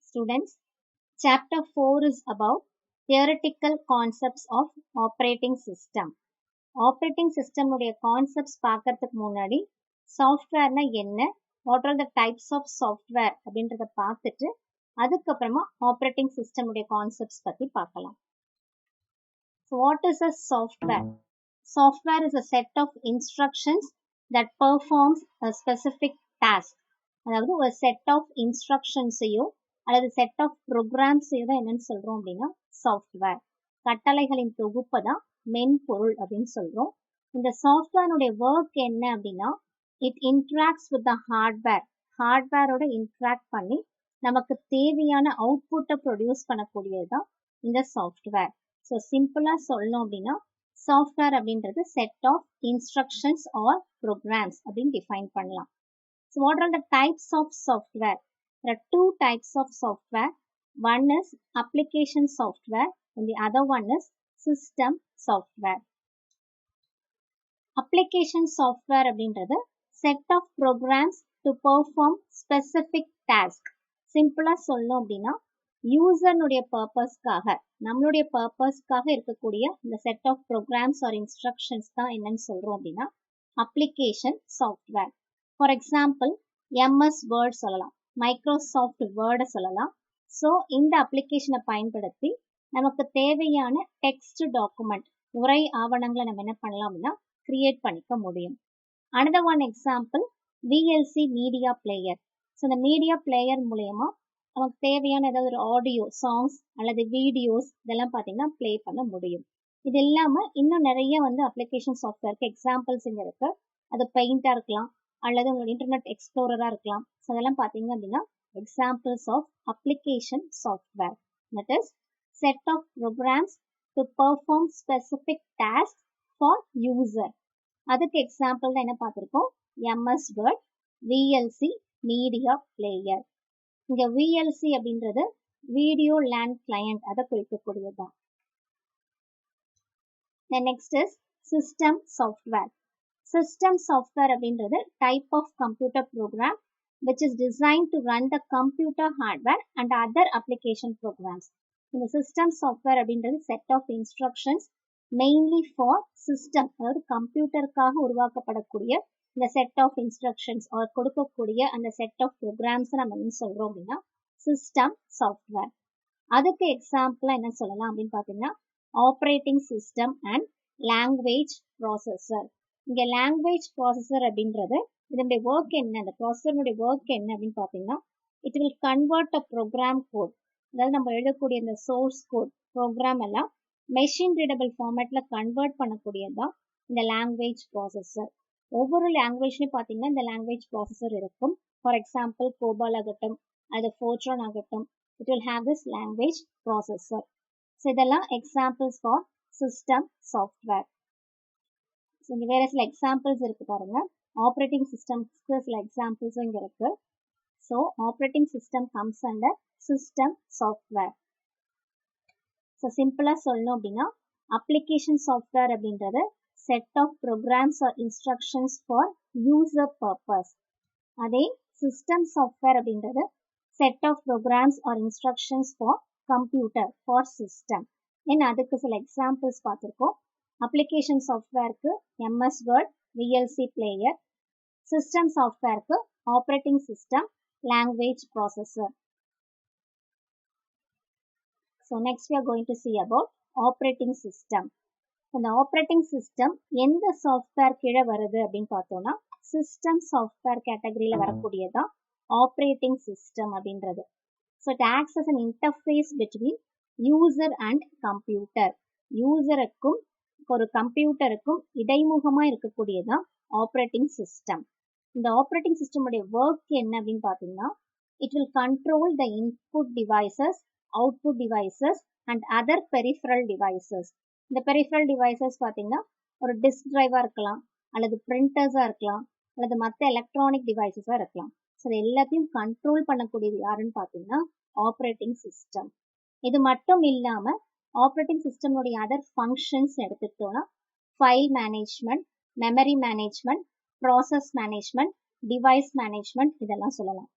Students, chapter 4 is about theoretical concepts of operating system. Operating system உடைய concepts பார்க்கறதுக்கு முன்னாடி softwareனா என்ன, what are the types of software அப்படின்றத பார்த்துட்டு அதுக்கப்புறமா operating system உடைய concepts பத்தி பார்க்கலாம். So what is a software? Software is a set of instructions that performs a specific task. அதாவது ஒரு set of instructions-ஐயோ அல்லது செட் ஆஃப் ப்ரோக்ராம்ஸையோ தான் என்னன்னு சொல்றோம் அப்படின்னா சாஃப்ட்வேர். கட்டளைகளின் தொகுப்பை தான் மென்பொருள் அப்படின்னு சொல்றோம். இந்த சாஃப்ட்வேருடைய ஒர்க் என்ன அப்படின்னா, it interacts with the hardware. ஹார்ட்வேரோட இன்ட்ராக்ட் பண்ணி நமக்கு தேவையான அவுட்புட்டை ப்ரொடியூஸ் பண்ணக்கூடியது தான் இந்த சாஃப்ட்வேர். ஸோ சிம்பிளா சொல்லணும் அப்படின்னா சாஃப்ட்வேர் அப்படின்றது set of instructions or programs அப்படின்னு டிஃபைன் பண்ணலாம். So what are the types of software? There are two types of software. One is application software and the other one is system software. Application software அப்படின்றது set of programs to perform specific task. சிம்பிளா சொல்லணும் அப்படின்னா யூசர்னுடைய பர்பஸ்க்காக, நம்மளுடைய பர்பஸ்க்காக இருக்கக்கூடிய இந்த set of programs or instructions தான் என்னன்னு சொல்றோம் அப்படின்னா application software. For example MS Word சொல்லலாம், மைக்ரோசாஃப்ட் வேர்டை சொல்லலாம். ஸோ இந்த அப்ளிகேஷனை பயன்படுத்தி நமக்கு தேவையான டெக்ஸ்ட் டாக்குமெண்ட், உரை ஆவணங்களை நம்ம என்ன பண்ணலாம் அப்படின்னா கிரியேட் பண்ணிக்க முடியும். Another one example VLC media player. So இந்த மீடியா பிளேயர் மூலயமா நமக்கு தேவையான ஏதாவது ஒரு ஆடியோ, சாங்ஸ் அல்லது வீடியோஸ் இதெல்லாம் பார்த்தீங்கன்னா ப்ளே பண்ண முடியும். இது இல்லாமல் இன்னும் நிறைய அப்ளிகேஷன் சாஃப்ட்வேருக்கு எக்ஸாம்பிள்ஸ் இங்கே இருக்கு. அது பெயிண்டாக இருக்கலாம் அல்லது உங்களோட இன்டர்நெட் எக்ஸ்ப்ளோரராக இருக்கலாம். ஸோ அதெல்லாம் பார்த்தீங்க அப்படின்னா examples of application software. That is set of programs to perform specific task for user. அதுக்கு எக்ஸாம்பிள் தான் என்ன பார்த்துருக்கோம், MS Word, VLC media player. இங்கே விஎல்சி அப்படின்றது வீடியோ லேண்ட் கிளையண்ட், அதை குறிக்கக்கூடியது தான். Next is system software. System software அப்படின்றது type of computer program which is designed to run the computer hardware and other application programs. இந்த system software அப்படின்றது set of instructions mainly for system, அதாவது கம்ப்யூட்டருக்காக உருவாக்கப்படக்கூடிய இந்த set of instructions or கொடுக்கக்கூடிய அந்த set of programs நம்ம என்ன சொல்றோம் அப்படின்னா system software. அதுக்கு எக்ஸாம்பிளா என்ன சொல்லலாம் அப்படின்னு பார்த்தீங்கன்னா operating system and language processor. இங்கே லாங்குவேஜ் ப்ராசஸர் அப்படின்றது இதனுடைய ஒர்க் என்ன, அந்த ப்ராசஸருடைய ஒர்க் என்ன அப்படின்னு பார்த்தீங்கன்னா it will convert a program code. அதாவது நம்ம எழுதக்கூடிய இந்த சோர்ஸ் கோட் ப்ரோக்ராம் எல்லாம் மெஷின் ரீடபிள் ஃபார்மேட்டில் கன்வெர்ட் பண்ணக்கூடியது தான் இந்த லாங்குவேஜ் ப்ராசஸர். ஒவ்வொரு லாங்குவேஜ்லையும் பார்த்தீங்கன்னா இந்த லாங்குவேஜ் ப்ராசஸர் இருக்கும். ஃபார் எக்ஸாம்பிள் கோபால் ஆகட்டும் அது ஃபோர்ட்ரான் ஆகட்டும், it will have this language processor. So இதெல்லாம் எக்ஸாம்பிள்ஸ் ஃபார் சிஸ்டம் சாஃப்ட்வேர். இங்கே வேற சில எக்ஸாம்பிள்ஸ் இருக்கு பாருங்க. ஆப்ரேட்டிங் சிஸ்டம்ஸ்க்கு சில எக்ஸாம்பிள்ஸும் இங்கே இருக்கு. So operating system comes under system software. So சிம்பிளா சொல்லணும் அப்படின்னா அப்ளிகேஷன் சாஃப்ட்வேர் அப்படின்றது set of programs or instructions for user purpose. அதே சிஸ்டம் சாஃப்ட்வேர் அப்படின்றது set of programs or instructions for computer, for system. ஏன்னா அதுக்கு சில எக்ஸாம்பிள்ஸ் பார்த்துருக்கோம். அப்ளிகேஷன் சாஃப்ட்வேருக்கு MS Word, VLC player. System சாஃப்ட்வேருக்கு operating system, language processor. So next we are going to see about operating system. இந்த operating system எந்த software கீழே வருது அப்படின்னு பார்த்தோம்னா சிஸ்டம் சாஃப்ட்வேர் கேட்டகரியில் வரக்கூடியதான் ஆப்ரேட்டிங் சிஸ்டம் அப்படின்றது. So it acts as an interface between user and computer. யூசருக்கும் ஒரு கம்ப்யூட்டருக்கும் இடைமுகமா இருக்கக்கூடியதான் ஆப்ரேட்டிங் சிஸ்டம். இந்த ஆப்ரேட்டிங் சிஸ்டமுடைய ஒர்க் என்ன அப்படின்னு பார்த்தீங்கன்னா it will control the input devices, output devices and other peripheral devices. இந்த பெரிஃபரல் டிவைசஸ் பார்த்தீங்கன்னா ஒரு டிஸ்க் டிரைவாக இருக்கலாம், அல்லது பிரிண்டர்ஸாக இருக்கலாம், அல்லது மற்ற எலக்ட்ரானிக் டிவைசஸாக இருக்கலாம். ஸோ இது எல்லாத்தையும் கண்ட்ரோல் பண்ணக்கூடியது யாருன்னு பார்த்தீங்கன்னா ஆப்ரேட்டிங் சிஸ்டம். இது மட்டும் இல்லாமல் ஆப்ரேட்டிங் சிஸ்டமுடைய அதர் ஃபங்க்ஷன்ஸ் எடுத்துக்கிட்டோம்னா file management, memory management, process management, device management இதெல்லாம் சொல்லலாம்.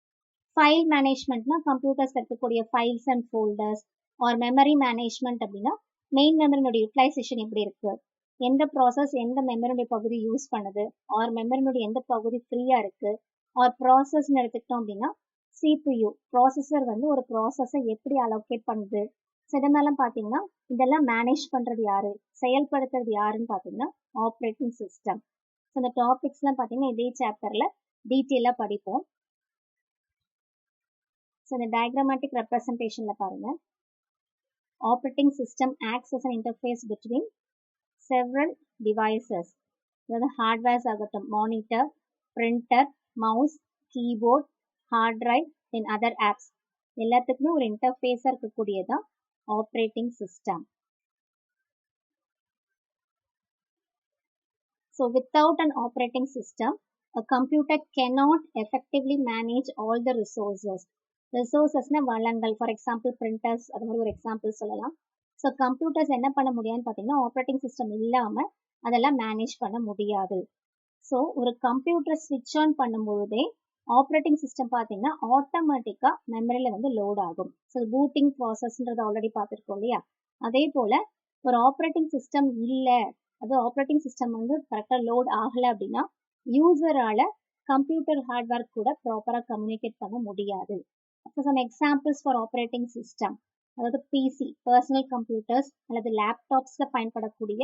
ஃபைல் மேனேஜ்மெண்ட்னா கம்ப்யூட்டர்ஸ் இருக்கக்கூடிய files and folders. Or memory management அப்படின்னா மெயின் மெமரினுடைய யூட்டிலைசேஷன் எப்படி இருக்கு, எந்த ப்ராசஸ் எந்த மெமரினுடைய பகுதி யூஸ் பண்ணுது, ஆர் மெமரினுடைய எந்த பகுதி ஃப்ரீயா இருக்கு. ஆர் ப்ராசஸ்ன்னு எடுத்துக்கிட்டோம் அப்படின்னா CPU ப்ராசஸர் வந்து ஒரு ப்ராசஸை எப்படி அலோகேட் பண்ணுது. ஸோ இதெல்லாம் பார்த்தீங்கன்னா இதெல்லாம் மேனேஜ் பண்ணுறது யாரு, செயல்படுத்துறது யாருன்னு பார்த்தீங்கன்னா ஆப்ரேட்டிங் சிஸ்டம். ஸோ இந்த டாபிக்ஸ்லாம் பார்த்தீங்கன்னா இதே சாப்டரில் டீட்டெயிலாக படிப்போம். ஸோ இந்த டயக்ராமேட்டிக் ரெப்ரசன்டேஷனில் பாருங்க, operating system acts as an interface between several devices. அதாவது ஹார்ட்வேர்ஸ் ஆகட்டும், monitor, printer, mouse, keyboard, hard drive, then other apps எல்லாத்துக்குமே ஒரு இன்டர்ஃபேஸாக இருக்கக்கூடியதான் operating system. So without an operating system, a computer cannot effectively manage all the resources. Resourcesனா வளங்கள், for example printers, அது மாதிரி ஒரு எக்ஸாம்பிள் சொல்லலாம். ஸோ கம்ப்யூட்டர்ஸ் என்ன பண்ண முடியாதுன்னு பார்த்தீங்கன்னா ஆப்ரேட்டிங் சிஸ்டம் இல்லாமல் அதெல்லாம் மேனேஜ் பண்ண முடியாது. ஸோ ஒரு கம்ப்யூட்டர் ஸ்விட்ச் ஆன் பண்ணும்பொழுதே ஆப்ரேட்டிங் சிஸ்டம் பார்த்தீங்கன்னா ஆட்டோமேட்டிக்காக மெமரியில் வந்து லோட் ஆகும். ஸோ பூட்டிங் ப்ராசஸ்ன்றது ஆல்ரெடி பார்த்துருக்கோம் இல்லையா. அதே போல் ஒரு ஆப்ரேட்டிங் சிஸ்டம் இல்லை, அது ஆப்ரேட்டிங் சிஸ்டம் வந்து கரெக்டாக லோட் ஆகலை அப்படின்னா யூசரால் கம்ப்யூட்டர் ஹார்ட்வேர் கூட ப்ராப்பராக கம்யூனிகேட் பண்ண முடியாது. So some examples for operating system, அதாவது பிசி பர்சனல் கம்ப்யூட்டர்ஸ் அல்லது லேப்டாப்ஸில் பயன்படக்கூடிய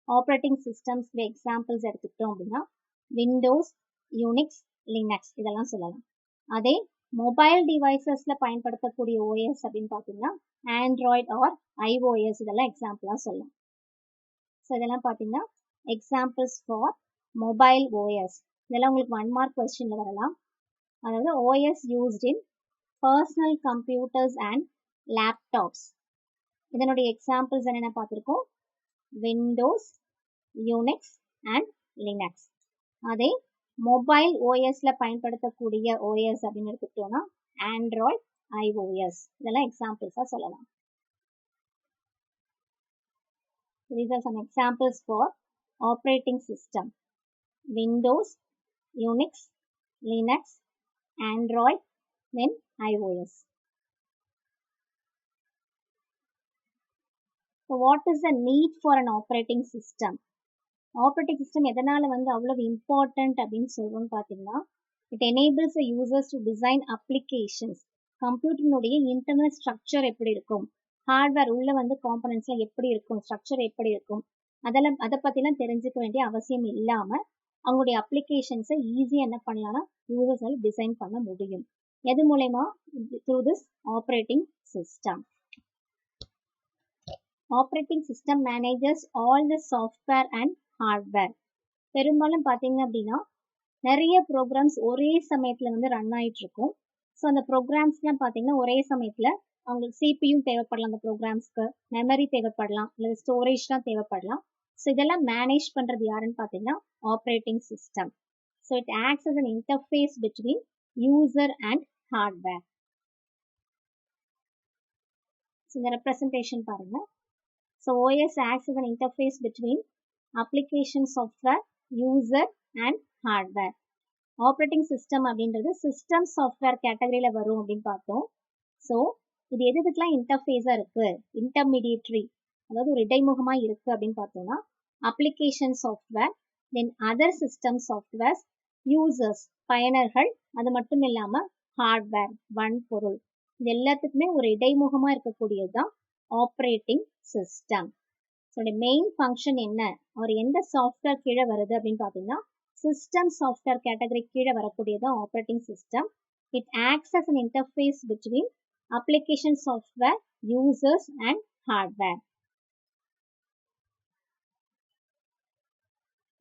ஆப்ரேட்டிங் சிஸ்டம்ஸ் எக்ஸாம்பிள்ஸ் எடுத்துக்கிட்டோம் அப்படின்னா விண்டோஸ், யூனிக்ஸ், லினக்ஸ் இதெல்லாம் சொல்லலாம். அதே மொபைல் டிவைசஸில் பயன்படுத்தக்கூடிய ஓஎஸ் அப்படின்னு பார்த்தீங்கன்னா ஆண்ட்ராய்டு ஆர் ஐஓஎஸ் இதெல்லாம் எக்ஸாம்பிளாக சொல்லலாம். ஸோ இதெல்லாம் பார்த்தீங்கன்னா எக்ஸாம்பிள்ஸ் ஃபார் மொபைல் ஓஎஸ். இதெல்லாம் உங்களுக்கு 1 மார்க் கொஸ்டினில் வரலாம். அதாவது OS used in personal computers and laptops. இதனுடைய எக்ஸாம்பிள்ஸ் என்னென்ன பார்த்துருக்கோம், விண்டோஸ், யூனிக்ஸ் அண்ட் லினக்ஸ். அதே மொபைல் ஓஎஸ்ல பயன்படுத்தக்கூடிய ஓஎஸ் அப்படின்னு எடுத்துக்கிட்டோம்னா ஆண்ட்ராய்டு, ஐஓஎஸ் இதெல்லாம் எக்ஸாம்பிள்ஸாக சொல்லலாம். These are some examples for operating system: Windows, Unix, Linux, Android, then iOS. So what is the need for an operating system? Operating system எதனால் வந்து அவ்வளவு important அப்படின்னு சொல்கிறோன்னு பார்த்தீங்கன்னா it enables a users to design applications. கம்ப்யூட்டரினுடைய internal structure எப்படி இருக்கும், hardware உள்ள வந்து காம்பனன்ட்ஸ்லாம் எப்படி இருக்கும், ஸ்ட்ரக்சர் எப்படி இருக்கும், அதை பற்றிலாம் தெரிஞ்சுக்க வேண்டிய அவசியம் இல்லாமல் அவங்களுடைய அப்ளிகேஷன்ஸை ஈஸியாக என்ன பண்ணலாம்னா யூசர்ஸால் டிசைன் பண்ண முடியும். எது மூலயமா? Through this operating system. Operating system manages all the software and hardware. பெரும்பாலும் பார்த்தீங்க அப்படின்னா நிறைய ப்ரோக்ராம்ஸ் ஒரே சமயத்தில் வந்து ரன் ஆகிட்டு இருக்கும். ஸோ அந்த ப்ரோக்ராம்ஸ்லாம் பார்த்தீங்கன்னா ஒரே சமயத்தில் அவங்களுக்கு சிபியும் தேவைப்படலாம், அந்த ப்ரோக்ராம்ஸ்க்கு மெமரி தேவைப்படலாம், இல்லை ஸ்டோரேஜ்லாம் தேவைப்படலாம். ஸோ இதெல்லாம் மேனேஜ் பண்ணுறது யாருன்னு பார்த்தீங்கன்னா operating system. So it acts as an interface between user and hardware. So இந்த ரெப்ரசன்டேஷன் பாருங்கள். So OS acts as an interface between application software, user and hardware. Operating system அப்படின்றது சிஸ்டம் சாஃப்ட்வேர் கேட்டகரியில் வரும் அப்படின்னு பார்த்தோம். ஸோ இது எதுக்கெல்லாம் இன்டர்ஃபேஸாக இருக்குது, இன்டர்மீடியேட்ரி அதாவது ஒரு இடைமுகமாக இருக்குது அப்படின்னு பார்த்தோம்னா application software, then other system softwares, users பயனர்கள், அது மட்டும் இல்லாமல் ஹார்ட்வேர் வன்பொருள், இது எல்லாத்துக்குமே ஒரு இடைமுகமாக இருக்கக்கூடியது தான் operating system. So main function என்ன, ஒரு எந்த சாஃப்ட்வேர் கீழே வருது அப்படின்னு பார்த்தீங்கன்னா சிஸ்டம் சாஃப்ட்வேர் கேட்டகரி கீழே வரக்கூடியதான் operating system. It acts as an interface between application software, users and hardware.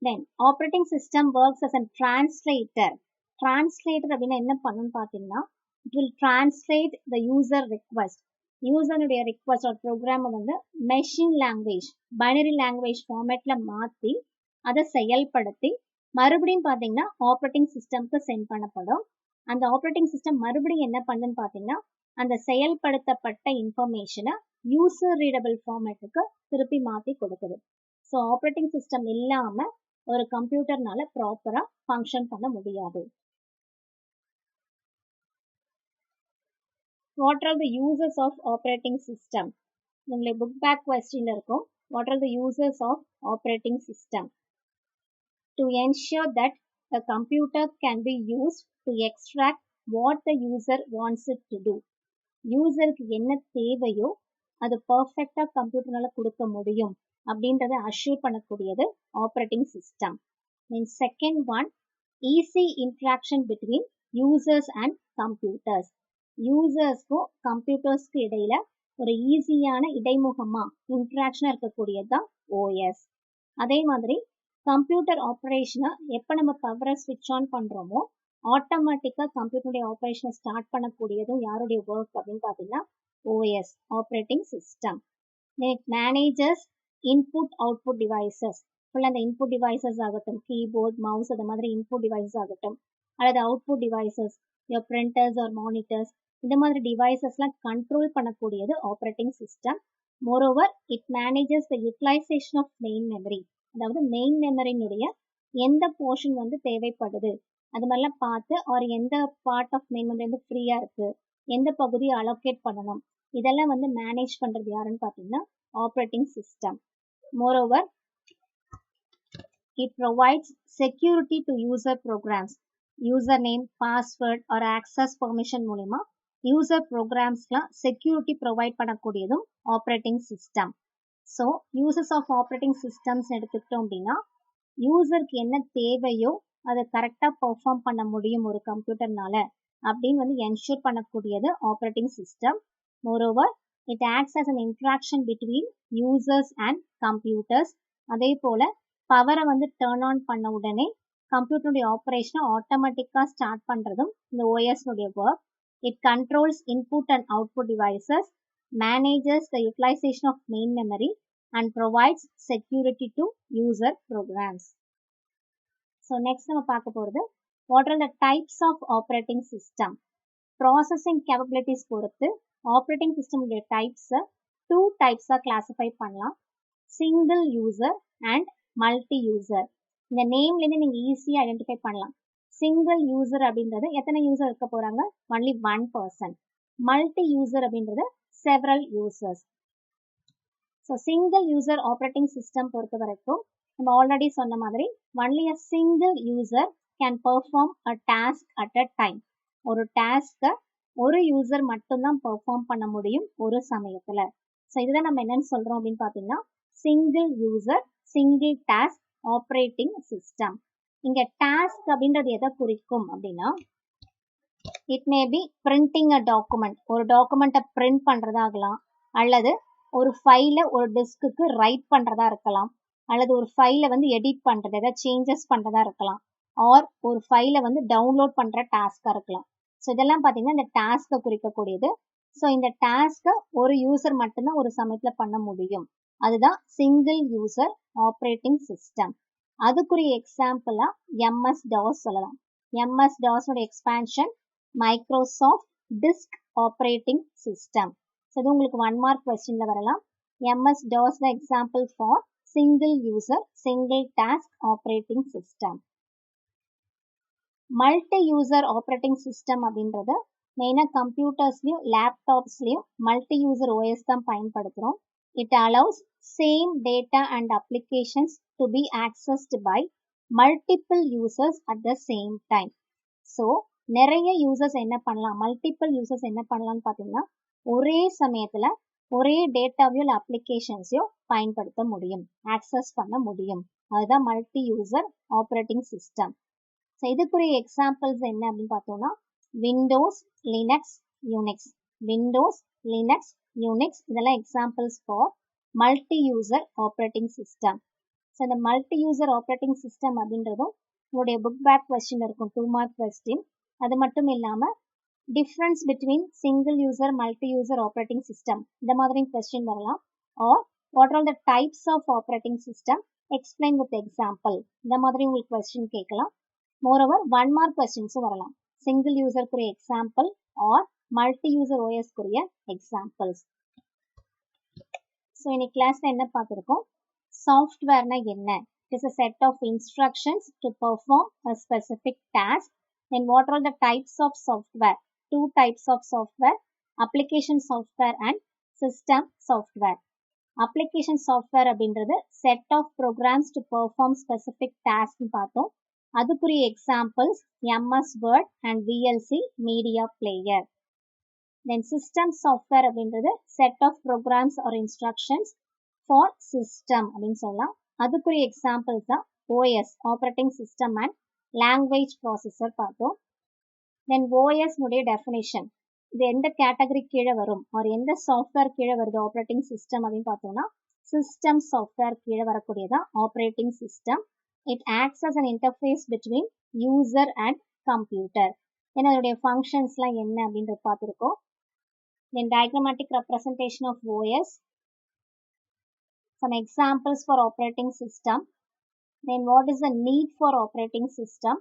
Then operating system works as an translator. Translator அப்படின்னா என்ன பண்ணுன்னு பார்த்தீங்கன்னா it will translate the user request. யூசருடைய ரிக்வெஸ்ட் ஒரு ப்ரோக்ராமை வந்து மெஷின் லாங்குவேஜ், பைனரி லாங்குவேஜ் ஃபார்மேட்டில் மாற்றி அதை செயல்படுத்தி மறுபடியும் பார்த்தீங்கன்னா ஆப்ரேட்டிங் சிஸ்டம்க்கு சென்ட் பண்ணப்படும். அந்த ஆப்ரேட்டிங் சிஸ்டம் மறுபடியும் என்ன பண்ணுன்னு பார்த்தீங்கன்னா அந்த செயல்படுத்தப்பட்ட இன்ஃபர்மேஷனை யூசர் ரீடபிள் ஃபார்மேட்டுக்கு திருப்பி மாற்றி கொடுக்குது. ஸோ ஆப்ரேட்டிங் சிஸ்டம் இல்லாமல் ஒரு கம்ப்யூட்டர்னால ப்ராப்பராக ஃபங்க்ஷன் பண்ண முடியாது. What are the uses of operating system? உங்களுடைய book back question இருக்கும். What are the uses of operating system? To ensure that the computer can be used to extract what the user wants it to do. யூசருக்கு என்ன தேவையோ அது பர்ஃபெக்டா கம்ப்யூட்டர்னால கொடுக்க முடியும் அப்படின்றத assure பண்ணக்கூடியது operating system. Then second one, easy interaction between users and computers. யூசர்ஸ்க்கும் கம்ப்யூட்டர்ஸ்க்கு இடையில ஒரு ஈஸியான இடைமுகமா இன்ட்ராக்ஷனா இருக்கக்கூடியது தான் ஓஎஸ். அதே மாதிரி கம்ப்யூட்டர் ஆப்ரேஷனை எப்போ நம்ம பவரை ஸ்விட்ச் ஆன் பண்றோமோ ஆட்டோமேட்டிக்காக கம்ப்யூட்டருடைய ஆப்ரேஷனை ஸ்டார்ட் பண்ணக்கூடியதும் யாருடைய ஒர்க் அப்படின்னு பார்த்தீங்கன்னா OS, operating system. Managers input output devices. ஃபுல்லாக அந்த இன்புட் டிவைசஸ் ஆகட்டும், கீபோர்ட், மவுஸ், அந்த மாதிரி இன்புட் டிவைசஸ் ஆகட்டும், அல்லது output devices, printers or monitors, இந்த மாதிரி டிவைசஸ்லாம் கண்ட்ரோல் பண்ணக்கூடியது operating system. Moreover it manages the utilisation of main memory. அதாவது மெயின் மெமரியினுடைய எந்த போர்ஷன் வந்து தேவைப்படுது அது மாதிரிலாம் பார்த்து, ஒரு எந்த பார்ட் ஆஃப் மெயின் மெமரி வந்து ஃப்ரீயா இருக்கு, எந்த பகுதியை அலோகேட் பண்ணணும், இதெல்லாம் வந்து மேனேஜ் பண்றது யாருன்னு பார்த்தீங்கன்னா operating system. Moreover it provides security to user programs. User name, password or access permission மூலமா யூசர் ப்ரோக்ராம்ஸ்லாம் செக்யூரிட்டி ப்ரொவைட் பண்ணக்கூடியதும் operating system. So uses of operating systems எடுத்துக்கிட்டோம் அப்படின்னா யூசருக்கு என்ன தேவையோ அதை கரெக்டாக பெர்ஃபார்ம் பண்ண முடியும் ஒரு கம்ப்யூட்டர்னால அப்படின்னு வந்து என்ஷூர் பண்ணக்கூடியது operating system. Moreover it acts as and interaction between users and computers. அதே போல பவரை வந்து டர்ன் ஆன் பண்ண உடனே கம்ப்யூட்டருடைய ஆப்ரேஷனை ஆட்டோமேட்டிக்காக ஸ்டார்ட் பண்ணுறதும் இந்த ஓஎஸ்னுடைய work. It controls input and output devices, manages the utilization of main memory and provides security to user programs. So next நம்ம பார்க்க போகிறது what are the types of operating system. Processing capabilities பொறுத்து operating system உடைய types two types classify பண்ணலாம். Single user and multi user. இந்த நேம்லேருந்து நீங்கள் ஈஸியாக identify பண்ணலாம். சிங்கிள் யூசர் அப்படின்றது எத்தனை யூசர் இருக்க போகிறாங்க, only one person. Multi user அப்படின்றது several users. So single user operating system பொறுத்த வரைக்கும் நம்ம ஆல்ரெடி சொன்ன மாதிரி only a single user can perform a task at a time. ஒரு டாஸ்கை ஒரு யூசர் மட்டும்தான் பெர்ஃபார்ம் பண்ண முடியும் ஒரு சமயத்தில். ஸோ இதுதான் நம்ம என்னன்னு சொல்கிறோம் அப்படின்னு பார்த்தீங்கன்னா single user single task operating system. இங்கே டாஸ்க் அப்படின்றது எதை குறிக்கும் அப்படின்னா it may be printing a document. ஒரு டாக்குமெண்ட்டை பிரிண்ட் பண்ணுறதாகலாம், அல்லது ஒரு ஃபைலை ஒரு டிஸ்க்கு ரைட் பண்ணுறதா இருக்கலாம், அல்லது ஒரு ஃபைலை வந்து எடிட் பண்ணுறது, ஏதாவது சேஞ்சஸ் பண்ணுறதா இருக்கலாம், ஆர் ஒரு ஃபைலை வந்து டவுன்லோட் பண்ணுற டாஸ்காக இருக்கலாம். ஸோ இதெல்லாம் பார்த்தீங்கன்னா இந்த டாஸ்கை குறிக்கக்கூடியது. ஸோ இந்த டாஸ்கை ஒரு யூசர் மட்டும்தான் ஒரு சமயத்தில் பண்ண முடியும். அதுதான் சிங்கிள் யூசர் ஆப்ரேட்டிங் சிஸ்டம். அதுக்குரிய எக்ஸாம்பிளாக எம்எஸ் டாஸ் சொல்லலாம். எம்எஸ் டாஸோட expansion Microsoft disk operating system. So இது உங்களுக்கு 1 மார்க் கொஸ்டின்ல வரலாம். MS DOS the example for single user single task operating system. Multi user operating system அப்படின்றது மெயினாக கம்ப்யூட்டர்ஸ்லையும் லேப்டாப்ஸ்லையும் மல்டி யூசர் ஓஎஸ் தான் பயன்படுத்துகிறோம். It allows same data and applications to be accessed by multiple users at the same time. So நிறைய users என்ன பண்ணலாம், multiple users என்ன பண்ணலாம்னு பார்த்தீங்கன்னா ஒரே சமயத்தில் ஒரே டேட்டாவையோ இல்லை அப்ளிகேஷன்ஸையோ பயன்படுத்த முடியும், ஆக்சஸ் பண்ண முடியும். அதுதான் multi user operating system. So இதுக்குரிய எக்ஸாம்பிள்ஸ் என்ன அப்படின்னு பார்த்தோம்னா Windows, Linux, Unix. Windows, Linux, Unix இதெல்லாம் examples for multi user operating system. So இந்த மல்டி யூசர் ஆப்ரேட்டிங் சிஸ்டம் அப்படின்றதும் உங்களுடைய புக் பேக் கொஸ்டின் இருக்கும், 2 மார்க் கொஸ்டின். அது மட்டும் இல்லாமல் difference between single user multi user operating system இந்த மாதிரி கொஸ்டின் வரலாம். Or what are the types of operating system explain with example இந்த மாதிரி உங்களுக்கு கொஸ்டின் கேட்கலாம். மோரோவர் 1 மார்க் கொஸ்டின்ஸும் வரலாம். சிங்கிள் யூசருக்குரிய எக்ஸாம்பிள் ஆர் மல்டி யூசர் ஓஎஸ்க்குரிய எக்ஸாம்பிள்ஸ். ஸோ இன்னைக்கு கிளாஸ்ல என்ன பார்த்துருக்கோம், சாஃப்ட்வேர்னா என்ன? It is a set of instructions to perform a specific task. Then what are the types of software? 2 types of software, application software and system software. Application software அப்படின்றது set of programs to perform specific tasks பார்த்தோம். அதுக்குரிய examples MS Word and VLC Media Player. Then system software அப்படின்றது set of programs or instructions for system அப்படின்னு சொல்லலாம். அதுக்குரிய examples தான் OS operating system and language processor பார்த்தோம். Then OS உடைய definition. இது எந்த கேட்டகரி கீழே வரும் ஒரு எந்த சாஃப்ட்வேர் கீழே வருது ஆப்ரேட்டிங் சிஸ்டம் அப்படின்னு பார்த்தோம்னா சிஸ்டம் சாஃப்ட்வேர் கீழே வரக்கூடியதான் operating system. It acts as an interface between user and computer. ஏன்னா அதோடைய ஃபங்க்ஷன்ஸ்லாம் என்ன அப்படின்றது பார்த்துருக்கோம். தென் diagrammatic representation of OS. Some examples for operating system. Then what is the need for operating system?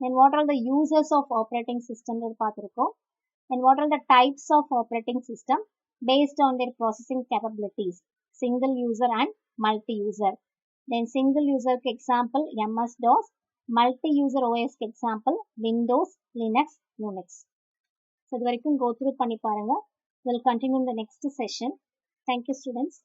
Then what are the users of operating system பார்த்துருக்கோம். Then what are the types of operating system based on their processing capabilities? Single user and multi-user. Then single user example MS-DOS, multi-user OS example Windows, Linux, Unix. So இது வரைக்கும் go through பண்ணி பாருங்க. We'll continue in the next session. Thank you students.